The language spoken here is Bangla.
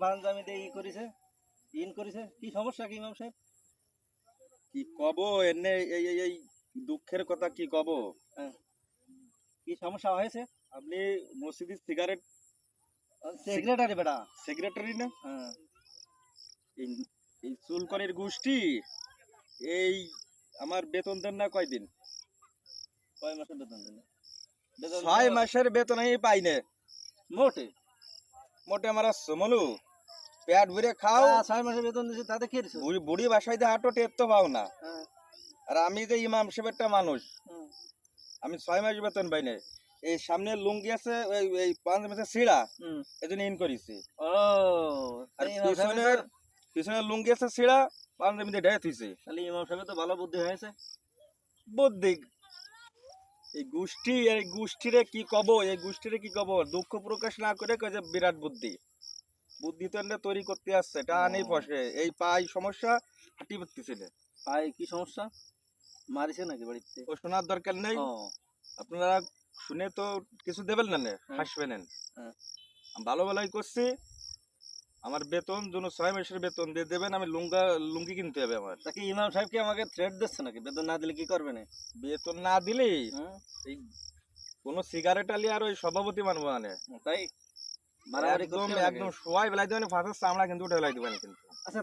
বারান্দামি দিয়ে করেছে কি সমস্যা কি ইমাম সাহেব? কি কব এনে এই দুঃখের কথা কি কব? হ্যাঁ, কি সমস্যা হয়েছে? আপনি মসজিদের সিগারেট সেক্রেটারি বেটা। সেক্রেটারি না? হ্যাঁ। এই এই চুলকনির গোষ্ঠী এই আমার বেতন দেন না কয়দিন? কয় মাসের বেতন দিন? 6 মাসের বেতন আমি পাই না মোটে মোটে। আমার সমলু পেট ভরে খাও, 6 মাসের বেতন দিচ্ছে তাতে কি হয়েছে? বুড়ি বুড়ি বাসায় দিয়ে হাঁটো টের তো পাও না। হ্যাঁ। আর আমি যে ইমাম সাহেব একটা মানুষ, হুম। আমি 6 মাস বেতন পাই না। এই সামনে লুঙ্গি আছে এই 5 মাসের ছিঁড়া, হুম। এজন্য ইন করেছি। ও আর ইমাম সাহেবের পিছনের লুঙ্গি আছে ছিঁড়া, পাঞ্জাবি দিয়ে ঢেকে থুইছে। তাহলে ইমাম সাহেবের তো ভালো বুদ্ধি হয়েছে। বুদ্ধি এই গোষ্ঠীরে কি কব, এই গোষ্ঠীরে কি কব? দুঃখ প্রকাশ না করে কয় যে বিরাট বুদ্ধি। বুদ্ধি তো এনে তৈরি করতে আসছে, টা নেই ফসে এই পাই সমস্যা, হাঁটি পারতেছে না। ভাই কি সমস্যা? মারিছে নাকি বাড়িতে? ও শোনার দরকার নেই, ও আপনারা শুনে তো কিছু দেবেন না, হ্যাঁ। হাসবেন। হ্যাঁ। আমি ভালো ভালোই করছি। আমার বেতন 6 মাসের বেতন দিয়ে দেবেন, আমি লুঙ্গি কিনতে হবে আমার। তাকে ইমাম সাহেব কি আমাকে থ্রেট দিচ্ছে নাকি বেতন না দিলে কি করবে না? বেতন না দিলে হ্যাঁ। এই কোন সিগারেট আলি আর ওই সভাপতি মানবো মানে তাই মারামারি একদম করতে হবে নাকি? একদম সবাই বেলাই দেবেন, ফাঁসের চামড়া কিন্তু উঠে বেলাই দেবেন কিন্তু। আচ্ছা